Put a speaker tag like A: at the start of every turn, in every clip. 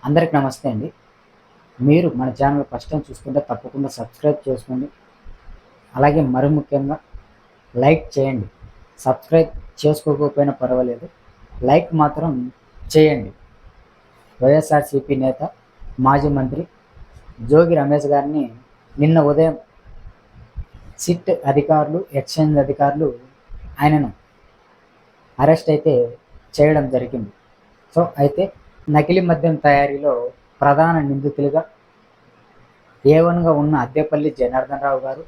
A: అందరికి నమస్తే అండి. మీరు మన ఛానల్ ఫస్ట్ టైం చూస్తుంటే తప్పకుండా సబ్స్క్రైబ్ చేసుకోండి. అలాగే మరి ముఖ్యంగా లైక్ చేయండి. సబ్స్క్రైబ్ చేసుకోకపోయినా పర్వాలేదు, లైక్ మాత్రం చేయండి. వైఎస్ఆర్సీపీ నేత, మాజీ మంత్రి జోగి రమేష్ గారిని నిన్న ఉదయం సిట్ అధికారులు, ఎక్సైజ్ అధికారులు ఆయనను అరెస్ట్ అయితే చేయడం జరిగింది. సో అయితే నకిలీ మద్యం తయారీలో ప్రధాన నిందితులుగా A1గా ఉన్న అద్దెపల్లి జనార్దన్ రావు గారు,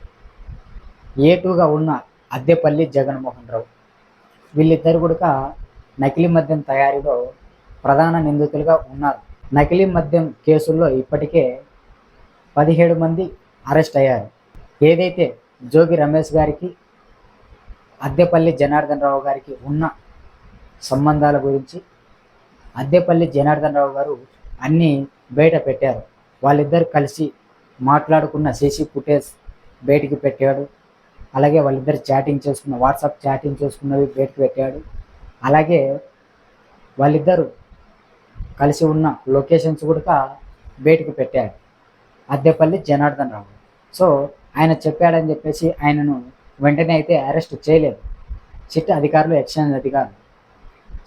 A: A2గా ఉన్న అద్దెపల్లి జగన్మోహన్ రావు, వీళ్ళిద్దరు కూడా నకిలీ మద్యం తయారీలో ప్రధాన నిందితులుగా ఉన్నారు. నకిలీ మద్యం కేసుల్లో ఇప్పటికే 17 మంది అరెస్ట్ అయ్యారు. ఏదైతే జోగి రమేష్ గారికి, అద్దెపల్లి జనార్దన్ రావు గారికి ఉన్న సంబంధాల గురించి అద్దెపల్లి జనార్దన్ రావు గారు అన్నీ బయట పెట్టారు. వాళ్ళిద్దరు కలిసి మాట్లాడుకున్న సీసీ ఫుటేజ్ బయటికి పెట్టాడు. అలాగే వాళ్ళిద్దరు చాటింగ్ చేసుకున్న వాట్సాప్ చాటింగ్ చేసుకున్నవి బయటకు పెట్టాడు. అలాగే వాళ్ళిద్దరు కలిసి ఉన్న లొకేషన్స్ కూడా బయటకు పెట్టాడు అద్దెపల్లి జనార్దన్ రావు. సో ఆయన చెప్పాడని చెప్పేసి ఆయనను వెంటనే అయితే అరెస్ట్ చేయలేదు సిట్ అధికారులు, ఎక్సైజ్ అధికారులు.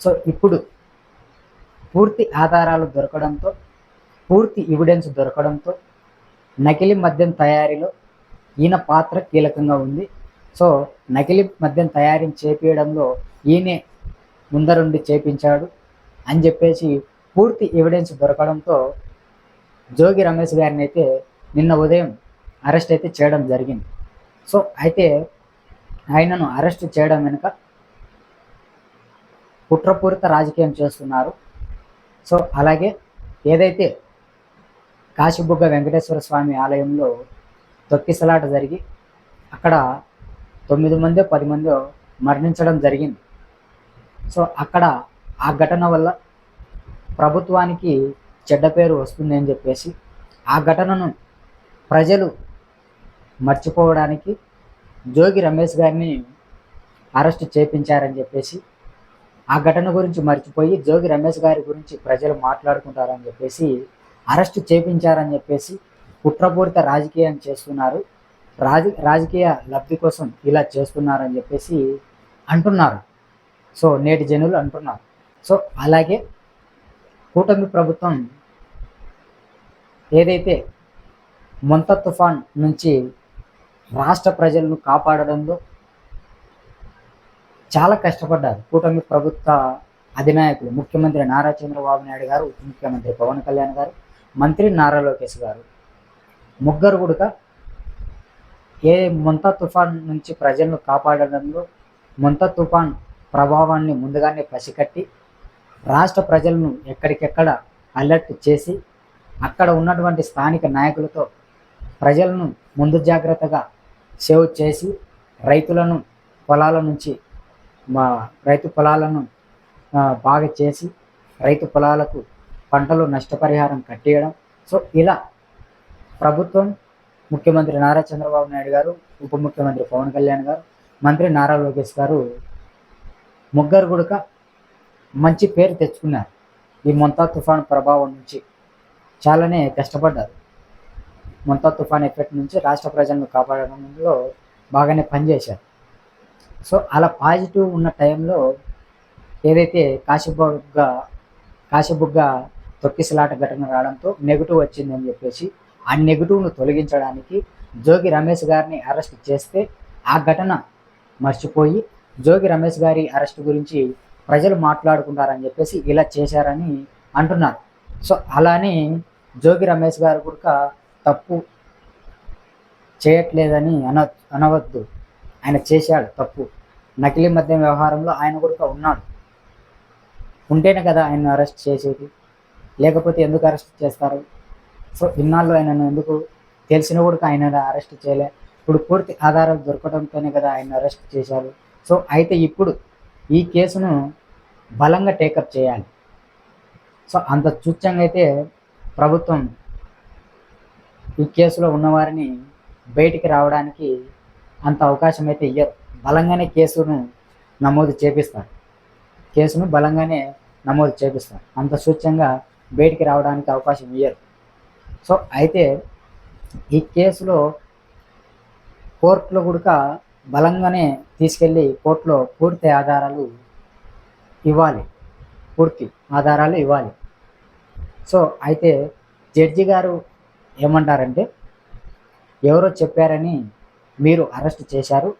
A: సో ఇప్పుడు పూర్తి ఆధారాలు దొరకడంతో, పూర్తి ఎవిడెన్స్ దొరకడంతో నకిలీ మద్యం తయారీలో ఈయన పాత్ర కీలకంగా ఉంది. సో నకిలీ మద్యం తయారీని చేపించడంలో ఈయనే ముందరుండి చేపించాడు అని చెప్పేసి పూర్తి ఎవిడెన్స్ దొరకడంతో జోగి రమేష్ గారిని అయితే నిన్న ఉదయం అరెస్ట్ అయితే చేయడం జరిగింది. సో అయితే ఆయనను అరెస్ట్ చేయడం వెనుక కుట్రపూరిత రాజకీయం చేస్తున్నారు. సో అలాగే ఏదైతే కాశీబుగ్గ వెంకటేశ్వర స్వామి ఆలయంలో తొక్కిసలాట జరిగి అక్కడ 9 మందో 10 మందో మరణించడం జరిగింది. సో అక్కడ ఆ ఘటన వల్ల ప్రభుత్వానికి చెడ్డ పేరు వస్తుంది అని చెప్పేసి ఆ ఘటనను ప్రజలు మర్చిపోవడానికి జోగి రమేష్ గారిని అరెస్ట్ చేపించారని చెప్పేసి, ఆ ఘటన గురించి మర్చిపోయి జోగి రమేష్ గారి గురించి ప్రజలు మాట్లాడుకుంటారని చెప్పేసి అరెస్ట్ చేపించారని చెప్పేసి కుట్రపూరిత రాజకీయం చేస్తున్నారు. రాజకీయ లబ్ధి కోసం ఇలా చేస్తున్నారని చెప్పేసి అంటున్నారు. సో నేటి జనులు అంటున్నారు. సో అలాగే కూటమి ప్రభుత్వం ఏదైతే మొంతా తుఫాన్ నుంచి రాష్ట్ర ప్రజలను కాపాడడంలో చాలా కష్టపడ్డారు కూటమి ప్రభుత్వ అధినాయకులు, ముఖ్యమంత్రి నారా చంద్రబాబు నాయుడు గారు, ఉప ముఖ్యమంత్రి పవన్ కళ్యాణ్ గారు, మంత్రి నారా లోకేష్ గారు, ముగ్గురు కూడా మొంతా తుఫాన్ నుంచి ప్రజలను కాపాడడంలో మొంతా తుఫాన్ ప్రభావాన్ని ముందుగానే పసికట్టి రాష్ట్ర ప్రజలను ఎక్కడికెక్కడ అలర్ట్ చేసి అక్కడ ఉన్నటువంటి స్థానిక నాయకులతో ప్రజలను ముందు జాగ్రత్తగా సేవ్ చేసి రైతులను పొలాల నుంచి రైతు పొలాలను బాగా చేసి రైతు పొలాలకు పంటలు నష్టపరిహారం కట్టేయడం. సో ఇలా ప్రభుత్వం, ముఖ్యమంత్రి నారా చంద్రబాబు నాయుడు గారు, ఉప ముఖ్యమంత్రి పవన్ కళ్యాణ్ గారు, మంత్రి నారా లోకేష్ గారు ముగ్గురు కూడా మంచి పేరు తెచ్చుకున్నారు. ఈ మొంతా తుఫాన్ ప్రభావం నుంచి చాలానే కష్టపడ్డారు. మొంతా తుఫాన్ ఎఫెక్ట్ నుంచి రాష్ట్ర ప్రజలను కాపాడడంలో బాగానే పనిచేశారు. సో అలా పాజిటివ్ ఉన్న టైంలో ఏదైతే కాశీబుగ్గ తొక్కిసలాట ఘటన రావడంతో నెగిటివ్ వచ్చిందని చెప్పేసి ఆ నెగిటివ్ను తొలగించడానికి జోగి రమేష్ గారిని అరెస్ట్ చేస్తే ఆ ఘటన మర్చిపోయి జోగి రమేష్ గారి అరెస్ట్ గురించి ప్రజలు మాట్లాడుకుంటారని చెప్పేసి ఇలా చేశారని అంటున్నారు. సో అలానే జోగి రమేష్ గారు కూడా తప్పు చేయట్లేదని అనవద్దు. ఆయన చేశాడు తప్పు. నకిలీ మద్యం వ్యవహారంలో ఆయన కూడా ఉన్నాడు. ఉంటేనే కదా ఆయన అరెస్ట్ చేసేది, లేకపోతే ఎందుకు అరెస్ట్ చేస్తారు? సో ఇన్నాళ్ళు ఆయనను ఎందుకు తెలిసిన కూడా ఆయన అరెస్ట్ చేయలే. ఇప్పుడు పూర్తి ఆధారాలు దొరకడంతోనే కదా ఆయన అరెస్ట్ చేశారు. సో అయితే ఇప్పుడు ఈ కేసును బలంగా టేకప్ చేయాలి. సో అంత తుచ్చంగా అయితే ప్రభుత్వం ఈ కేసులో ఉన్నవారిని బయటికి రావడానికి అంత అవకాశం అయితే ఇయ్యరు. బలంగానే కేసును నమోదు చేపిస్తారు. అంత సూచ్యంగా బయటికి రావడానికి అవకాశం ఇయ్యరు. సో అయితే ఈ కేసులో కోర్టులో కూడా బలంగానే తీసుకెళ్ళి కోర్టులో పూర్తి ఆధారాలు ఇవ్వాలి. సో అయితే జడ్జి గారు ఏమంటారంటే, ఎవరో చెప్పారని మీరు అరెస్ట్ చేశారు,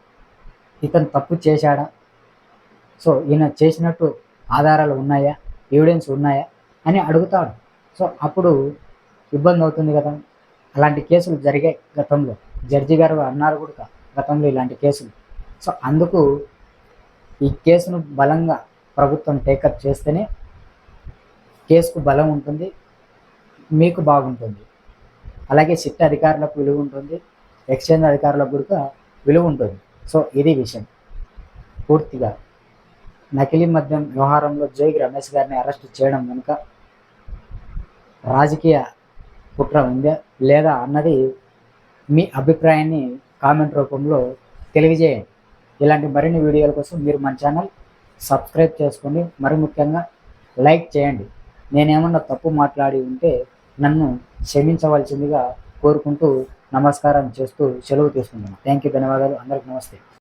A: ఇతను తప్పు చేశాడా, సో ఈయన చేసినట్టు ఆధారాలు ఉన్నాయా, ఎవిడెన్స్ ఉన్నాయా అని అడుగుతాడు. సో అప్పుడు ఇబ్బంది అవుతుంది కదా. అలాంటి కేసులు జరిగాయి గతంలో, జడ్జి గారు అన్నారు కూడా గతంలో ఇలాంటి కేసులు. సో అందుకు ఈ కేసును బలంగా ప్రభుత్వం టేకప్ చేస్తేనే కేసుకు బలం ఉంటుంది, మీకు బాగుంటుంది. అలాగే సిట్ అధికారులకు విలువ ఉంటుంది, ఎక్స్చేంజ్ అధికారులకు కూడా విలువ ఉంటుంది. సో ఇది విషయం. పూర్తిగా నకిలీ మద్యం వ్యవహారంలో జోగి రమేష్ గారిని అరెస్ట్ చేయడం వెనుక రాజకీయ కుట్ర ఉందా లేదా అన్నది మీ అభిప్రాయాన్ని కామెంట్ రూపంలో తెలియజేయండి. ఇలాంటి మరిన్ని వీడియోల కోసం మీరు మన ఛానల్ సబ్స్క్రైబ్ చేసుకోండి. మరి ముఖ్యంగా లైక్ చేయండి. నేనేమన్నా తప్పు మాట్లాడి ఉంటే నన్ను క్షమించవలసిందిగా కోరుకుంటూ నమస్కారం చేస్తూ సెలవు తీసుకుంటున్నాను. థ్యాంక్ యూ, ధన్యవాదాలు. అందరికి నమస్తే.